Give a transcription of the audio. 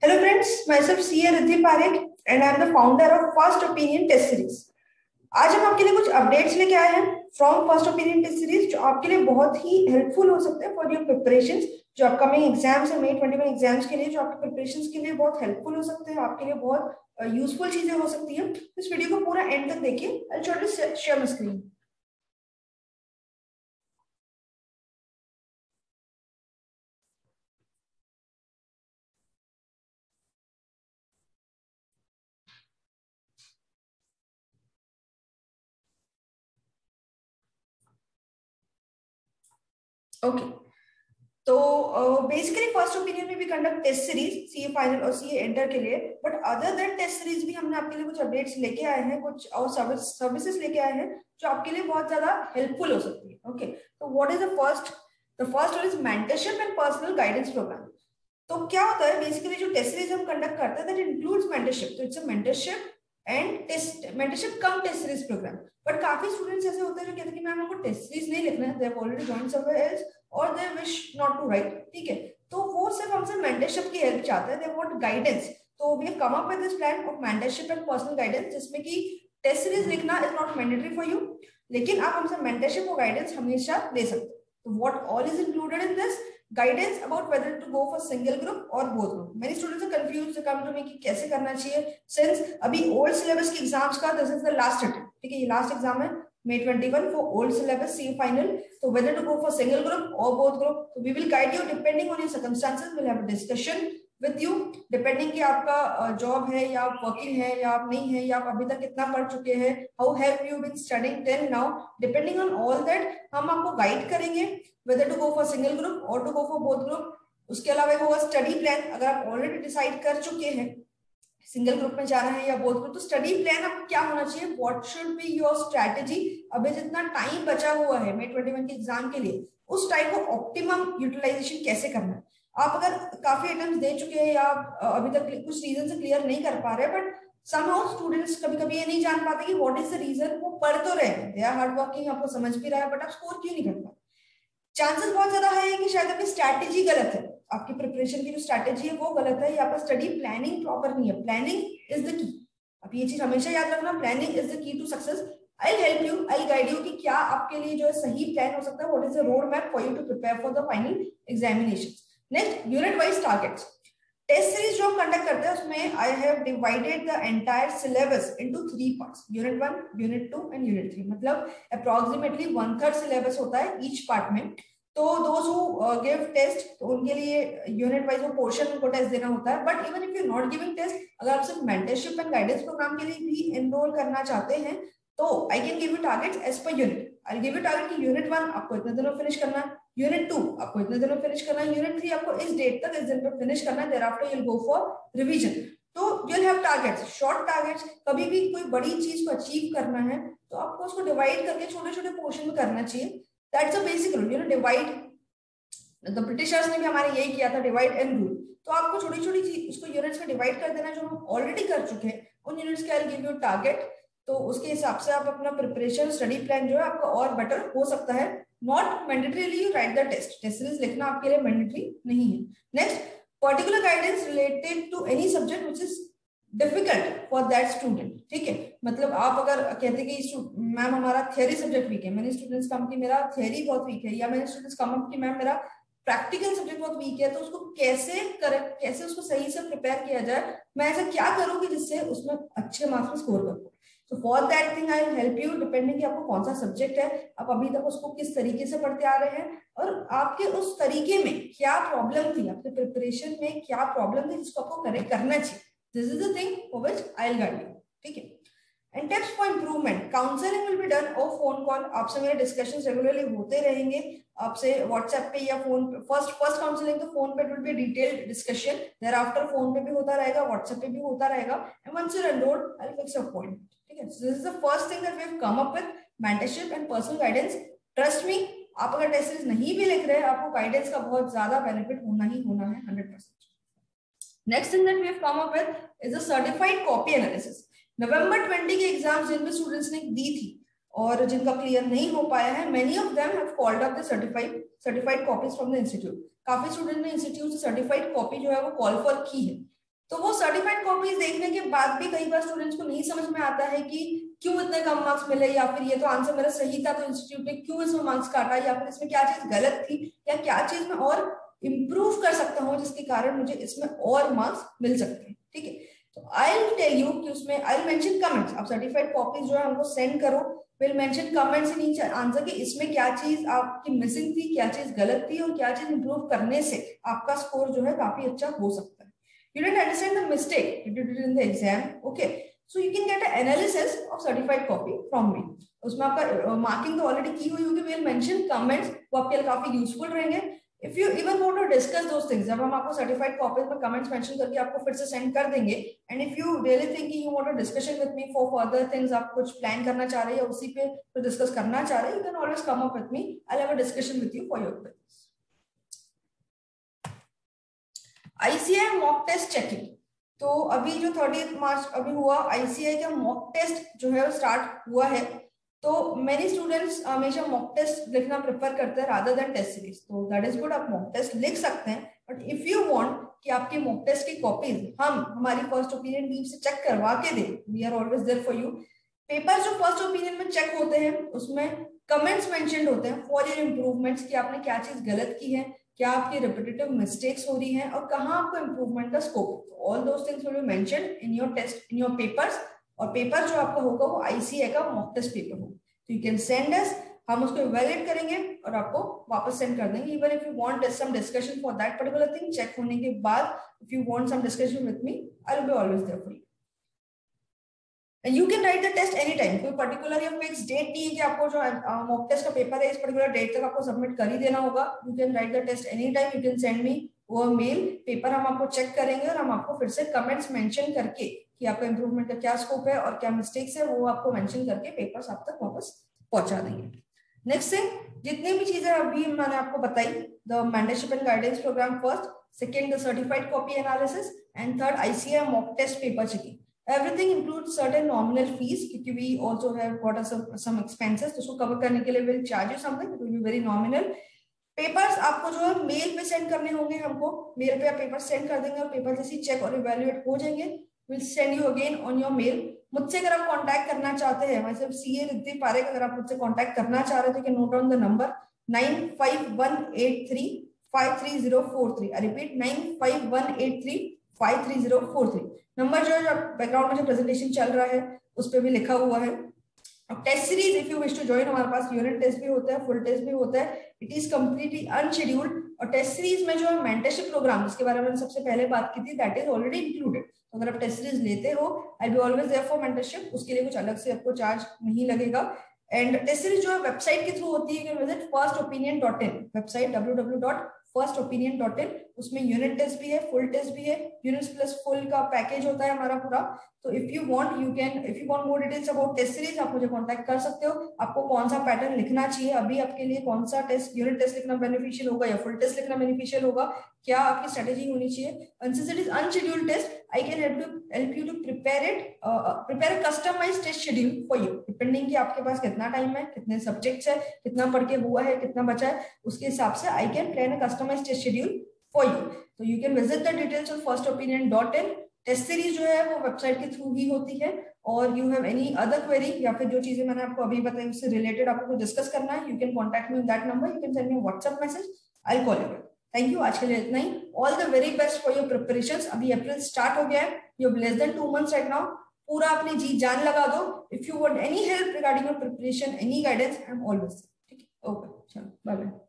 Hello friends, myself CA Riddhi Parekh and I am the founder of First Opinion Test Series. आज हम आपके लिए कुछ updates लेके आए हैं from first opinion test series जो आपके लिए बहुत ही हेल्पफुल हो सकते हैं फॉर योर प्रिपरेशंस। जो अपकमिंग एग्जाम्स है May 21 एग्जाम्स के लिए, जो आपके प्रिपरेशंस के लिए बहुत हेल्पफुल हो सकते हैं, आपके लिए बहुत यूजफुल चीजें हो सकती हैं। इस वीडियो को पूरा एंड तक देखिए। I will share my screen. Okay, तो बेसिकली फर्स्ट ओपिनियन में भी conduct test series CA final और सीए एंटर के लिए, but other than test series भी हमने आपके लिए कुछ अपडेट्स लेके आए हैं, कुछ और सर्विसेज लेके आए हैं जो आपके लिए बहुत ज्यादा हेल्पफुल हो सकती है। ओके, तो what is the first is mentorship and personal guidance programme. तो क्या होता है, बेसिकली जो टेस्ट सीरीज हम कंडक्ट करते हैं दैट इंक्लूड्स मेंटरशिप। तो it's a mentorship cum test series programme. But काफी स्टूडेंट्स ऐसे होते हैं जो कहते हैं कि मैम हमको टेस्ट सीरीज नहीं लिखना है, they have already joined somewhere else और they wish not to write. ठीक है, तो वो सिर्फ हमसे मेंटरशिप की हेल्प चाहते हैं, दे वांट गाइडेंस। तो we have come up with this plan of mentorship and personal guidance, जिसमें कि टेस्ट सीरीज लिखना is not mandatory for you, लेकिन आप हमसे मेंटरशिप और गाइडेंस हमेशा ले सकते हैं। तो what all is included in this guidance about whether to go for single group or both group. Many students are confused, they come to me कि कैसे करना चाहिए, since अभी old syllabus की एग्जाम्स का this is the last attempt. ठीक है, ये लास्ट एग्जाम है May 21 for old syllabus CA final. So whether to go for single group or both group, so we will guide you depending on your circumstances. We'll have a discussion with you depending कि आपका job है या आप working है या आप नहीं है, या आप अभी तक कितना पढ़ चुके हैं, how have you been studying till now. Depending on all that हम आपको गाइड करेंगे whether to go for single group or to go for both group. उसके अलावा एक होगा स्टडी प्लान। अगर आप ऑलरेडी डिसाइड कर चुके हैं सिंगल ग्रुप में जाना है या बोथ ग्रुप, तो स्टडी प्लान आपको क्या होना चाहिए, what should be your strategy. अभी जितना टाइम बचा हुआ है May 21 के एग्जाम के लिए, उस टाइम को ऑप्टिमम यूटिलाइजेशन कैसे करना है। आप अगर काफी अटेम्प्ट्स दे चुके हैं या आप अभी तक कुछ रीजन से क्लियर नहीं कर पा रहे, बट somehow स्टूडेंट्स कभी कभी ये नहीं जान पाते कि व्हाट इज द रीजन। वो पढ़ तो रहे हैं, दे आर हार्ड वर्किंग, आपको समझ भी रहा है, बट आप स्कोर क्यों नहीं कर पाते। चांसेस बहुत ज्यादा है कि शायद आपकी स्ट्रैटेजी गलत है, आपकी प्रिपरेशन की जो स्ट्रैटेजी है वो गलत है, या आपका स्टडी प्लानिंग प्रॉपर नहीं है। प्लानिंग इज द की। अब ये चीज हमेशा याद रखना, planning is the key to success. I will help you, I will guide you कि क्या आपके लिए जो है सही प्लान हो सकता है, what is the road map for you to prepare for the final examinations. Next, unit wise targets. Test series जो हम कंडक्ट करते हैं उसमें I have divided the entire syllabus into 3 parts, unit 1, unit 2 and unit 3। मतलब approximately 1/3 syllabus होता है each part में। तो दोज हु गिव टेस्ट, तो उनके लिए यूनिट वाइज वो पोर्शन उनको टेस्ट देना होता है। But even if you not giving test, अगर आप सिर्फ मेंटरशिप एंड गाइडेंस प्रोग्राम के लिए भी एनरोल करना चाहते हैं, तो I can give you targets as per unit. I give you target कि यूनिट 1 आपको इतने दिनों फिनिश करना है, यूनिट 2 आपको इतने दिनों फिनिश करना है, यूनिट 3 आपको इस डेट तक, इस दिन पर फिनिश करना है, thereafter you will go for revision. तो you will have targets, short targets. कभी भी कोई बड़ी चीज को अचीव करना है तो आपको उसको डिवाइड करके छोटे छोटे पोर्शन में करना चाहिए। That's a basic rule, you know, divide. The Britishers ने भी हमारे यही किया था, डिवाइड एंड रूल। तो आपको छोटी छोटी चीज उसको यूनिट्स में डिवाइड कर देना, जो हम ऑलरेडी कर चुके हैं उन यूनिट्स के I will give you target. तो उसके हिसाब से आप अपना प्रिपरेशन स्टडी प्लान जो है आपका और बेटर हो सकता है। Not mandatorily you write the test, test series लिखना आपके लिए मैंडेटरी नहीं है। Next, particular guidance related to any subject which is difficult for that student. ठीक है, मतलब आप अगर कहते हैं कि मैम हमारा थियरी सब्जेक्ट वीक है, मैंने स्टूडेंट्स कम कि मेरा थियरी बहुत वीक है, या मैंने स्टूडेंट्स कम अप कि मैम मेरा प्रैक्टिकल सब्जेक्ट बहुत वीक है, तो उसको कैसे उसको सही से प्रिपेयर किया जाए, मैं ऐसा क्या करूँ कि जिससे उसमें अच्छे मार्क्स में स्कोर कर पाऊँ। तो for that thing I will help you, depending कि आपको कौन सा सब्जेक्ट है, आप अभी तक उसको किस तरीके से पढ़ते आ रहे हैं, और आपके उस तरीके में क्या प्रॉब्लम थी, आपके प्रिपरेशन में क्या प्रॉब्लम थी जिसको आपको करेक्ट करना चाहिए। This is the thing for which I will guide you. ठीक है, and tips for improvement, counselling will be done और फोन कॉल। आपसे मेरे डिस्कशंस रेगुलरली होते रहेंगे, आपसे व्हाट्सएप पे या फोन पे। फर्स्ट काउंसलिंग तो फोन पे will be detailed discussion, thereafter phone पे भी होता रहेगा, व्हाट्सएप पे भी होता रहेगा, and once you enrol I will fix a appointment. ठीक है, so this is the first thing that we have come up with, mentorship and personal guidance. Trust me, आप अगर टेस्ट सीरीज नहीं भी लिख रहे हैं, आपको गाइडेंस का बहुत ज्यादा बेनिफिट होना ही होना है 100%। Next thing that we have come up with is a certified copy analysis. नवंबर 20 के एग्जाम्स जिनमें स्टूडेंट्स ने दी थी और जिनका क्लियर नहीं हो पाया है, many of them have called up the certified copies from the institute. काफी स्टूडेंट ने इंस्टीट्यूट से सर्टिफाइड कॉपी जो है वो कॉल फॉर की है। तो वो सर्टिफाइड कॉपीज देखने के बाद भी कई बार स्टूडेंट्स को नहीं समझ में आता है कि क्यों इतने कम मार्क्स मिले, या फिर ये तो आंसर मेरा सही था तो इंस्टीट्यूट ने क्यों इसमें मार्क्स काटा, या फिर इसमें क्या चीज गलत थी, या क्या चीज में और इम्प्रूव कर सकता हूँ जिसके कारण मुझे इसमें और मार्क्स मिल सकते हैं। ठीक है, तो आई विल टेल यू कि उसमें आई विल मेंशन कमेंट्स। आप सर्टिफाइड कॉपीज जो है हमको सेंड करो, will mention comments in each answer कि इसमें क्या चीज आपकी मिसिंग थी, क्या चीज गलत थी, और क्या चीज इंप्रूव करने से आपका स्कोर जो है काफी अच्छा हो सकता है। You didn't understand the mistake you did in the exam, okay? So you can get an analysis of certified copy from me. उसमें आपका मार्किंग तो ऑलरेडी की हुई होगी, we'll mention comments, वो आपके लिए काफी यूजफुल रहेंगे। If you even want to discuss those things, जब हम आपको सर्टिफाइड कॉपीज में कमेंट्स मेंशन करके आपको फिर से सेंड कर देंगे, and if you really think you want a discussion with me for further things, आप कुछ प्लान करना चाह रहे हैं या उसी पे तो डिस्कस करना चाह रहे हैं, you can always come up with me, I will have a discussion with you for your queries. ICI mock test checking, तो अभी जो 30 मार्च अभी हुआ, आईसीआई का मॉक टेस्ट जो है वो स्टार्ट हुआ है। तो मेनी स्टूडेंट्स हमेशा मॉक टेस्ट लिखना प्रेफर करते हैं रादर देन टेस्ट सीरीज, तो दैट इज गुड, आप मॉक टेस्ट लिख सकते हैं। बट इफ यू वांट कि आपकी मॉक टेस्ट की कॉपीज हम हमारी फर्स्ट ओपिनियन टीम से चेक करवा के दें, we are always there for you. Papers जो फर्स्ट ओपिनियन में चेक होते हैं उसमें कमेंट्स मेंशन्ड होते हैं फॉर योर इंप्रूवमेंट्स, कि आपने क्या चीज गलत की है, क्या आपकी रिपीटेटिव मिस्टेक्स हो रही हैं, और कहाँ आपको इंप्रूवमेंट का स्कोप है। All those things will be mentioned in your test, in your papers. और पेपर जो आपका होगा वो आईसीआई का मॉक टेस्ट पेपर होगा, तो यू कैन सेंड अस, हम उसको इवैल्यूएट करेंगे और आपको वापस सेंड कर देंगे। Even if you want some discussion for that particular thing, check होने के बाद if you want some discussion with me, I will be always there for you. And you can write the test anytime, कोई particular या fix date नहीं है कि आपको जो मॉक टेस्ट का पेपर है इस पर्टिकुलर डेट तक आपको सबमिट कर ही देना होगा। You can write the test any time, you can send me वो मेल, पेपर हम आपको चेक करेंगे और हम आपको फिर से कमेंट्स मेंशन करके कि आपका इंप्रूवमेंट का क्या स्कोप है और क्या मिस्टेक्स है वो आपको मेंशन करके पेपर्स आप तक वापस पहुंचा देंगे। नेक्स्ट थिंग, जितनी भी चीजें अभी मैंने आपको बताई, the mentorship and guidance programme first, second the certified copy analysis, and third ICI mock test paper checking, everything includes certain nominal fees क्योंकि we also have got some expenses, तो उसको कवर करने के लिए we'll charge you something, it will be very nominal। Papers आपको जो है mail पे सेंड करने होंगे, हमको मेल पे आप पेपर सेंड कर देंगे और पेपर जैसे चेक और इवैल्यूएट हो जाएंगे, we'll send you again on your mail। मुझसे अगर आप कांटेक्ट करना चाहते हैं, वैसे सीए रिद्धि पारेख, अगर आप मुझसे कांटेक्ट करना चाह रहे थे कि note down the number 9518353043, I repeat 9518353043। Number जो है बैकग्राउंड में जो प्रेजेंटेशन चल रहा है उस पर भी लिखा हुआ है। अब test series if you wish to join, हमारे पास यूनिट टेस्ट भी होता है, फुल टेस्ट भी होता है, इट इज कंप्लीटली अनशेड्यूल्ड। और टेस्ट सीरीज में जो है मेंटरशिप प्रोग्राम जिसके बारे में सबसे पहले बात की थी, दैट इज ऑलरेडी इंक्लूडेड। तो अगर आप टेस्ट सीरीज लेते हो, I be always there for mentorship, उसके लिए कुछ अलग से आपको चार्ज नहीं लगेगा। एंड टेस्ट सीरीज जो है वेबसाइट के थ्रू होती है, you can visit firstopinion.in, website www.firstopinion.in, उसमें यूनिट टेस्ट भी है, फुल टेस्ट भी है, यूनिट्स प्लस फुल का पैकेज होता है हमारा पूरा। तो if you want you can, if you want more details about test series, आप मुझे कांटेक्ट कर सकते हो। आपको कौन सा पैटर्न लिखना चाहिए, अभी आपके लिए कौन सा टेस्ट, यूनिट टेस्ट लिखना बेनिफिशियल होगा या फुल टेस्ट लिखना बेनिफिशियल होगा, क्या आपकी स्ट्रेटेजी होनी चाहिए। And since it is unscheduled test, I can help you to prepare a customized test schedule for you, depending कि आपके पास कितना टाइम है, कितने सब्जेक्ट्स है, कितना पढ़ के हुआ है, कितना बचा है, उसके हिसाब से I can plan a customized test schedule for you. तो you can visit the details of firstopinion.in। Test series जो है वो वेबसाइट के थ्रू ही होती है, और you have any other query या फिर जो चीजें मैंने आपको अभी बताई उससे रिलेटेड आपको डिस्कस करना है, you can contact me on that number, you can send me WhatsApp message, I will call you. Thank you, आज के लिए इतना ही। All the very best for your preparations. अभी अप्रैल स्टार्ट हो गया है, you have less than 2 months right now, पूरा अपनी जी जान लगा दो। If you want any help regarding your preparation, any guidance, I am always. ठीक है, ओके, चलो बाय बाय।